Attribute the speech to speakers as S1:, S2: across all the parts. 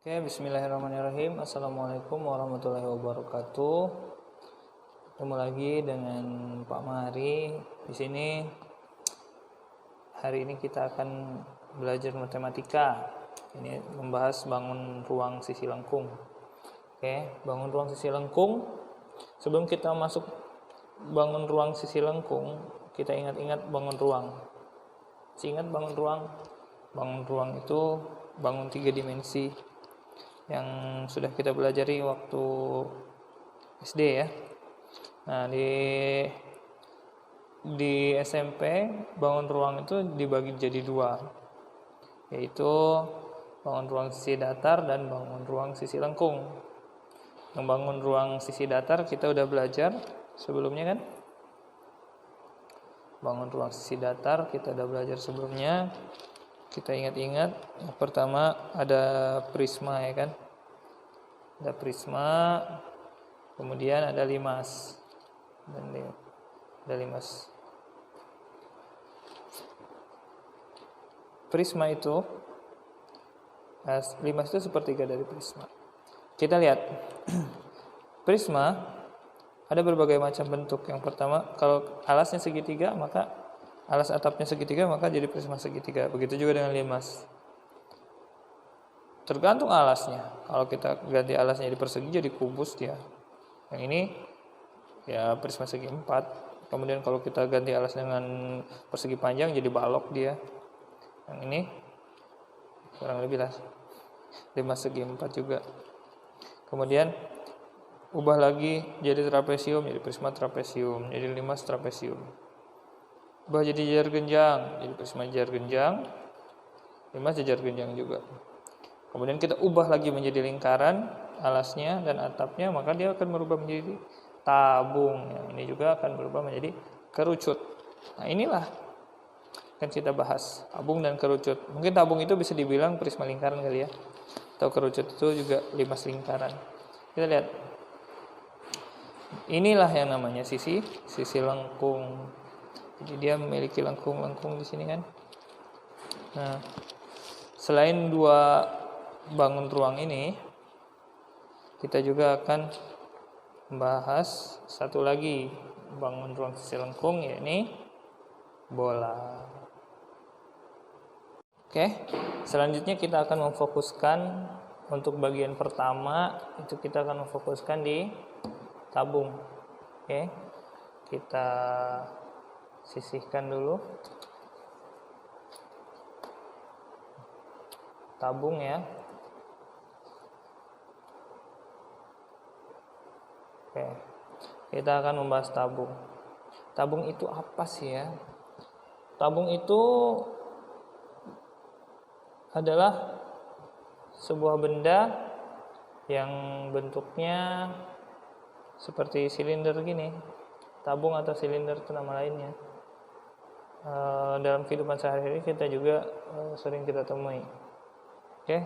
S1: Oke, bismillahirrahmanirrahim. Assalamualaikum warahmatullahi wabarakatuh. Ketemu lagi dengan Pak Mahari di sini. Hari ini kita akan belajar matematika. Ini membahas bangun ruang sisi lengkung. Oke, bangun ruang sisi lengkung. Sebelum kita masuk bangun ruang sisi lengkung, kita ingat-ingat bangun ruang. Ingat bangun ruang? Bangun ruang itu bangun 3 dimensi yang sudah kita pelajari waktu SD ya. Nah, di SMP bangun ruang itu dibagi jadi 2, yaitu bangun ruang sisi datar dan bangun ruang sisi lengkung. Yang bangun ruang sisi datar kita udah belajar sebelumnya kan? Bangun ruang sisi datar kita udah belajar sebelumnya. Kita ingat-ingat, yang pertama ada prisma ya kan, ada prisma, kemudian ada limas, dan ada limas. Prisma itu, limas itu sepertiga dari prisma. Kita lihat, prisma ada berbagai macam bentuk. Yang pertama, kalau alasnya segitiga, maka alas atapnya segitiga, maka jadi prisma segitiga. Begitu juga dengan limas. Tergantung alasnya. Kalau kita ganti alasnya jadi persegi, jadi kubus dia. Yang ini ya prisma segi 4. Kemudian kalau kita ganti alas dengan persegi panjang, jadi balok dia. Yang ini kurang lebih lah limas segi 4 juga. Kemudian ubah lagi jadi trapesium, jadi prisma trapesium, jadi limas trapesium. Ubah jadi jajar genjang, jadi prisma jajar genjang, limas jajar genjang juga. Kemudian kita ubah lagi menjadi lingkaran alasnya dan atapnya, maka dia akan berubah menjadi tabung. Yang ini juga akan berubah menjadi kerucut. Nah, inilah kan kita bahas tabung dan kerucut. Mungkin tabung itu bisa dibilang prisma lingkaran kali ya, atau kerucut itu juga limas lingkaran. Kita lihat, inilah yang namanya sisi lengkung. Jadi dia memiliki lengkung-lengkung di sini kan. Nah, selain 2 bangun ruang ini, kita juga akan membahas satu lagi bangun ruang sisi lengkung, yakni bola. Oke, selanjutnya kita akan memfokuskan untuk bagian pertama, itu kita akan memfokuskan di tabung. Oke, kita sisihkan dulu tabung ya. Oke, kita akan membahas tabung. Tabung itu apa sih ya? Tabung itu adalah sebuah benda yang bentuknya seperti silinder gini. Tabung atau silinder itu nama lainnya. Dalam kehidupan sehari-hari kita juga sering kita temui. Oke,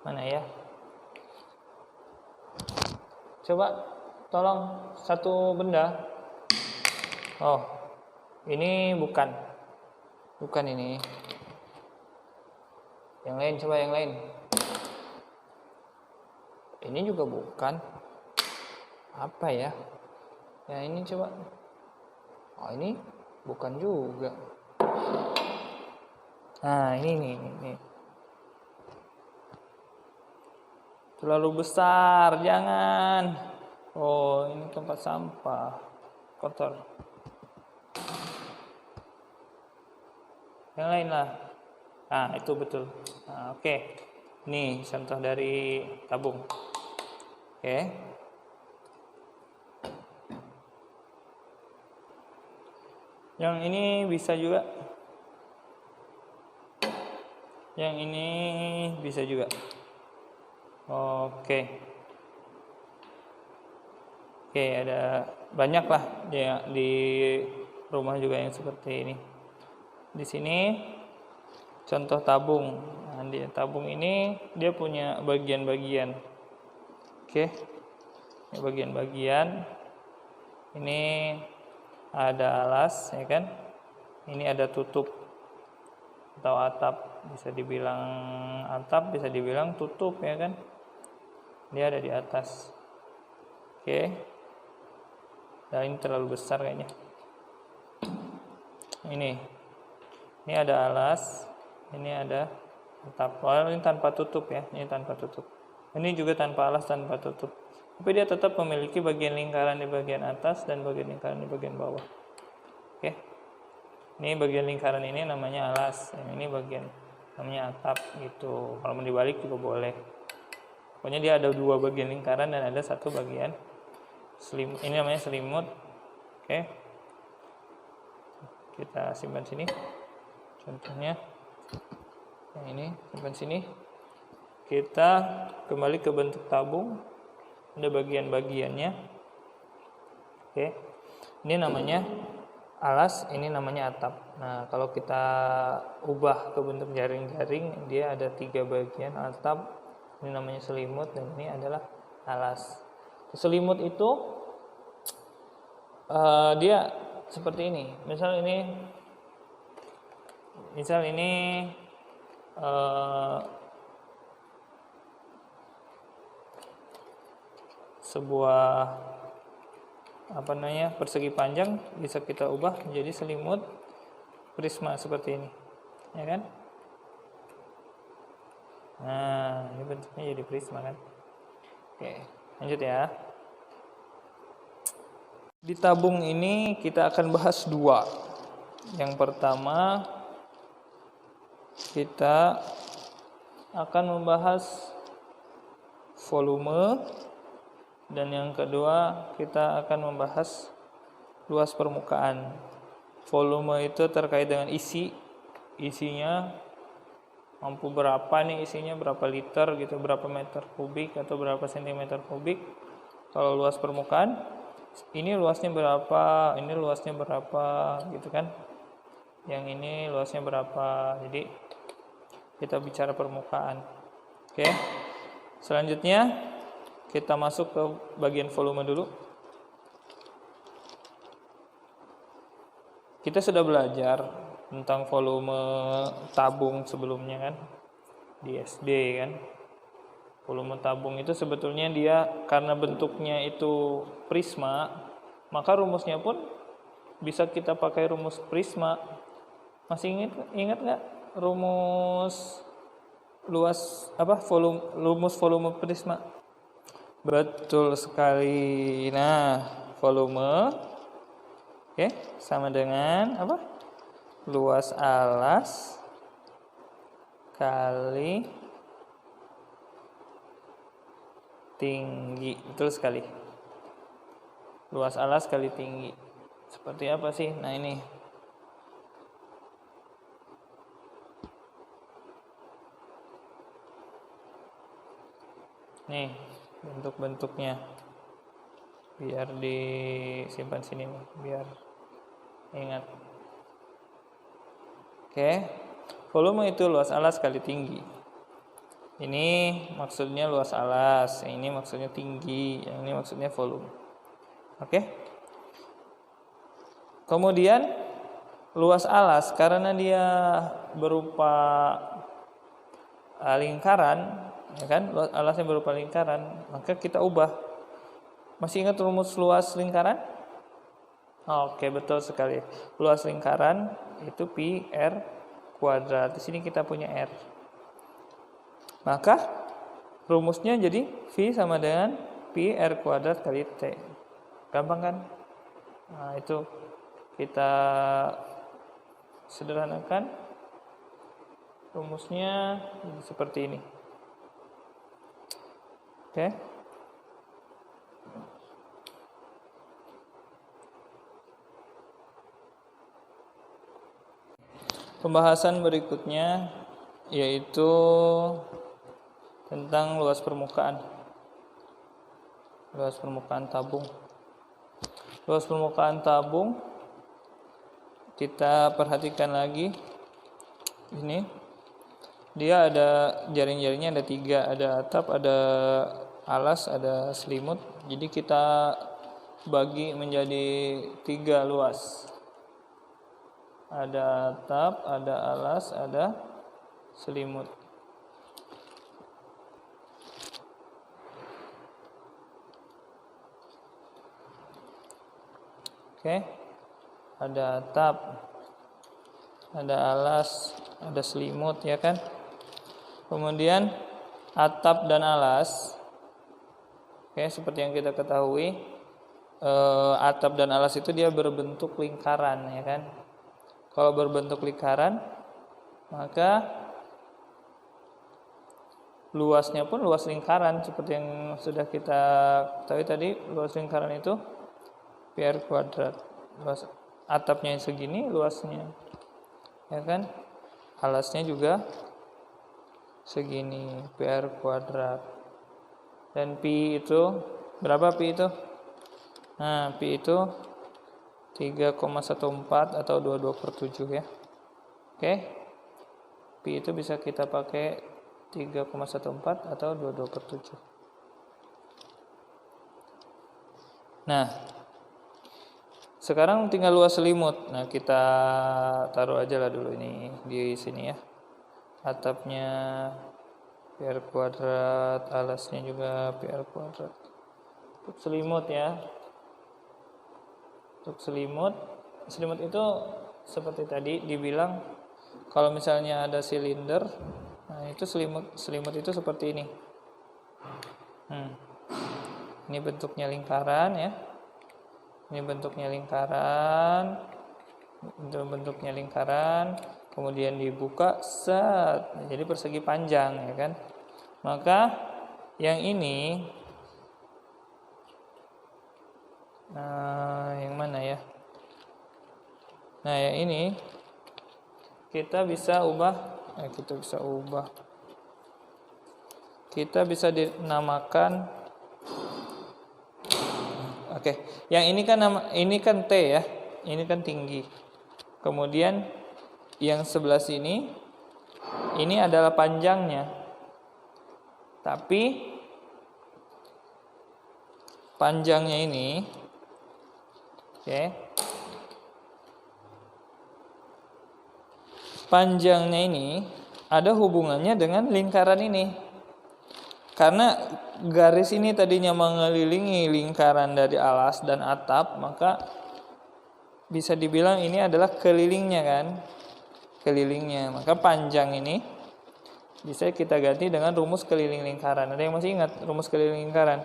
S1: mana ya? Coba tolong satu benda. Oh, ini bukan ini. Yang lain, coba yang lain. Ini juga bukan. Apa ya? Ya ini coba. Oh, ini bukan juga. Nah, ini. Terlalu besar, jangan. Oh, ini tempat sampah. Kotor. Yang lain lah. Nah, itu betul. Nah, oke. Ini contoh dari tabung. Oke. Yang ini bisa juga. Yang ini bisa juga. Oke, ada banyak lah ya di rumah juga yang seperti ini. Di sini contoh tabung. Nah, di tabung ini dia punya bagian-bagian. Oke. Ini bagian-bagian. Ini ada alas ya kan. Ini ada tutup atau atap. bisa dibilang atap, bisa dibilang tutup ya kan, dia ada di atas. Oke. Nah, ini terlalu besar kayaknya. Ini ada alas, ini ada atap. Ini tanpa tutup ya, ini tanpa tutup. Ini juga tanpa alas, tanpa tutup. Tapi dia tetap memiliki bagian lingkaran di bagian atas dan bagian lingkaran di bagian bawah. Oke. Ini bagian lingkaran ini namanya alas, yang ini bagian namanya atap gitu. Kalau mau dibalik juga boleh. Pokoknya dia ada 2 bagian lingkaran dan ada 1 bagian selimut. Ini namanya selimut. Oke. Kita simpan sini. Contohnya yang ini, simpan sini. Kita kembali ke bentuk tabung. Ada bagian-bagiannya. Oke. Ini namanya alas, ini namanya atap. Nah, kalau kita ubah ke bentuk jaring-jaring, dia ada 3 bagian, atap, ini namanya selimut, dan ini adalah alas. Selimut itu dia seperti ini. Misal ini sebuah persegi panjang, bisa kita ubah menjadi selimut prisma seperti ini, ya kan? Nah, ini bentuknya jadi prisma kan? Oke, lanjut ya. Di tabung ini kita akan bahas 2. Yang pertama, kita akan membahas volume. Dan yang kedua, kita akan membahas luas permukaan. Volume itu terkait dengan isinya mampu berapa nih, isinya berapa liter gitu, berapa meter kubik atau berapa sentimeter kubik. Kalau luas permukaan, ini luasnya berapa, ini luasnya berapa gitu kan. Yang ini luasnya berapa. Jadi kita bicara permukaan. Oke. Selanjutnya kita masuk ke bagian volume dulu. Kita sudah belajar tentang volume tabung sebelumnya kan, di SD kan. Volume tabung itu sebetulnya dia karena bentuknya itu prisma, maka rumusnya pun bisa kita pakai rumus prisma. Masih ingat nggak rumus rumus volume prisma? Betul sekali. Nah, volume sama dengan apa? Luas alas kali tinggi. Betul sekali. Luas alas kali tinggi. Seperti apa sih? Nah, ini. Nih, bentuk-bentuknya. Biar disimpan sini nih, biar ingat. Oke. Volume itu luas alas kali tinggi. Ini maksudnya luas alas, ini maksudnya tinggi, yang ini maksudnya volume. Oke. Kemudian luas alas karena dia berupa lingkaran, ya kan? Luas alasnya berupa lingkaran, maka kita ubah. Masih ingat rumus luas lingkaran? Oke, betul sekali. Luas lingkaran itu pi r kuadrat. Di sini kita punya r. Maka rumusnya jadi V sama dengan pi r kuadrat kali T. Gampang kan? Nah, itu kita sederhanakan. Rumusnya jadi seperti ini. Oke. Pembahasan berikutnya yaitu tentang luas permukaan. Luas permukaan tabung. Luas permukaan tabung kita perhatikan lagi. Ini dia ada jaring-jaringnya ada 3, ada atap, ada alas, ada selimut. Jadi kita bagi menjadi 3 luas. Ada atap, ada alas, ada selimut. Oke. Ada atap, ada alas, ada selimut ya kan. Kemudian atap dan alas. Oke, seperti yang kita ketahui, atap dan alas itu dia berbentuk lingkaran ya kan. Kalau berbentuk lingkaran, maka luasnya pun luas lingkaran seperti yang sudah kita ketahui tadi. Luas lingkaran itu pi r kuadrat. Luas atapnya segini luasnya, ya kan? Alasnya juga segini, pi r kuadrat. Dan pi itu berapa pi itu? Nah, pi itu 3,14 atau 22/7 ya. Oke. Pi itu bisa kita pakai 3,14 atau 22/7. Nah, sekarang tinggal luas selimut. Nah, kita taruh aja lah dulu ini di sini ya. Atapnya pi r kuadrat, alasnya juga pi r kuadrat. Untuk selimut ya. Untuk selimut itu seperti tadi dibilang kalau misalnya ada silinder, nah itu selimut itu seperti ini. Ini bentuknya lingkaran ya. Ini bentuknya lingkaran, kemudian dibuka set, jadi persegi panjang ya kan. Maka yang ini, yang mana ya? Nah, yang ini kita bisa dinamakan. Oke, yang ini kan T ya, ini kan tinggi. Kemudian yang sebelah sini, ini adalah panjangnya. Tapi panjangnya ini, oke, panjangnya ini ada hubungannya dengan lingkaran ini. Karena garis ini tadinya mengelilingi lingkaran dari alas dan atap, maka bisa dibilang ini adalah kelilingnya kan. Kelilingnya. Maka panjang ini bisa kita ganti dengan rumus keliling lingkaran. Ada yang masih ingat rumus keliling lingkaran?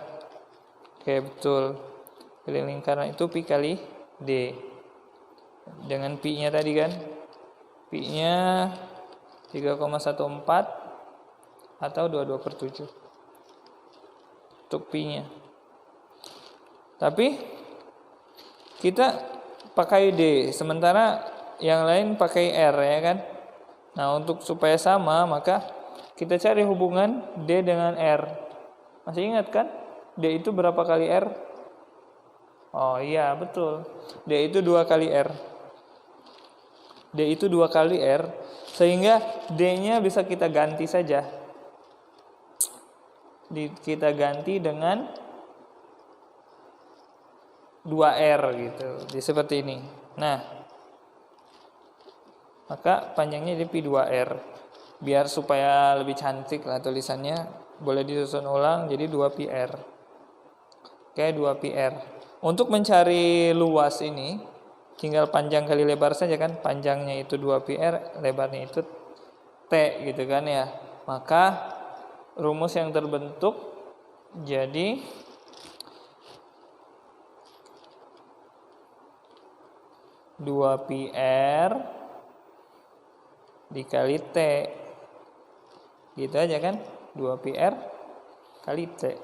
S1: Oke, betul. Keliling lingkaran itu pi kali D. Dengan pi-nya tadi kan. Pi-nya 3,14 atau 22/7. Untuk pi-nya. Tapi kita pakai D, sementara yang lain pakai R ya kan. Nah, untuk supaya sama maka kita cari hubungan D dengan R. Masih ingat kan? D itu berapa kali R? Oh iya, betul. D itu 2 kali R. D itu 2 kali R, sehingga D-nya bisa kita ganti saja. Kita ganti dengan 2R gitu. Jadi seperti ini. Nah, maka panjangnya jadi pi 2R. Biar supaya lebih cantik lah tulisannya, boleh disusun ulang jadi 2πr. Oke, 2πr. Untuk mencari luas ini tinggal panjang kali lebar saja kan. Panjangnya itu 2πr, lebarnya itu T gitu kan ya. Maka rumus yang terbentuk jadi dua pi r dikali T. Gitu aja kan? 2 pi r kali T.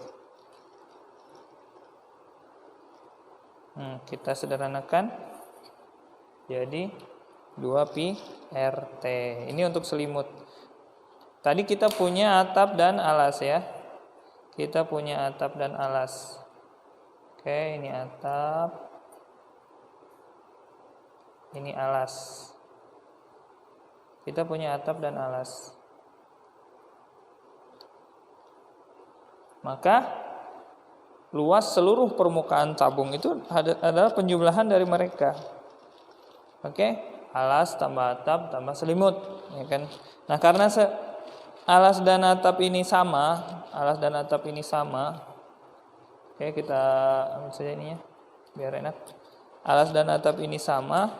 S1: Kita sederhanakan jadi 2 pi r T. Ini untuk selimut. Tadi kita punya atap dan alas ya. Kita punya atap dan alas. Oke, ini atap. Ini alas. Kita punya atap dan alas. Maka luas seluruh permukaan tabung itu adalah penjumlahan dari mereka. Oke, alas tambah atap tambah selimut. ya kan. Nah, karena alas dan atap ini sama, oke, kita ambil saja ini ya, biar enak. Alas dan atap ini sama,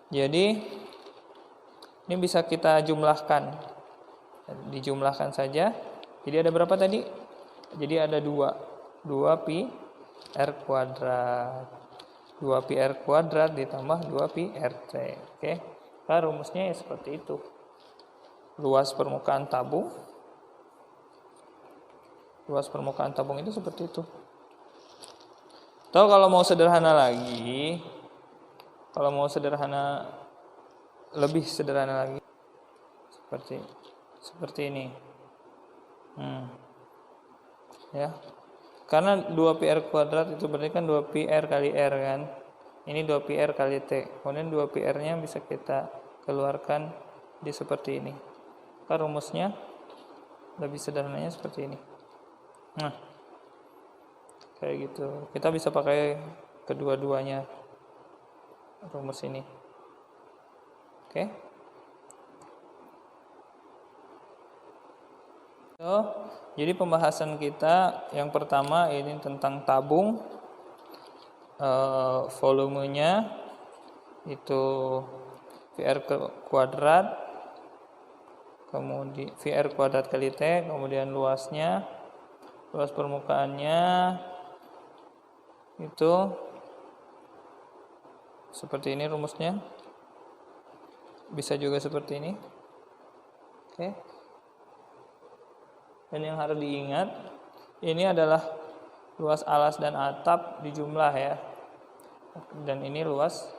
S1: jadi ini bisa kita jumlahkan, dijumlahkan saja. Jadi ada berapa tadi? Jadi ada 2 pi r kuadrat, 2 pi r kuadrat ditambah 2 pi rt. Oke, nah, rumusnya ya seperti itu. Luas permukaan tabung itu seperti itu. Atau kalau mau sederhana lagi, lebih sederhana lagi, seperti ini. Ya, karena 2 pi r kuadrat itu berarti kan 2 pi r kali r kan. Ini 2 pi r kali t. Kemudian 2 pi r-nya bisa kita keluarkan di seperti ini. Kan rumusnya lebih sederhananya seperti ini. Nah, kayak gitu. Kita bisa pakai kedua-duanya rumus ini. Oke. Jadi pembahasan kita yang pertama ini tentang tabung, volumenya itu VR kuadrat, kemudian VR kuadrat kali T, kemudian luas permukaannya itu seperti ini rumusnya, bisa juga seperti ini. Oke. Dan yang harus diingat, ini adalah luas alas dan atap dijumlah ya. Dan ini luas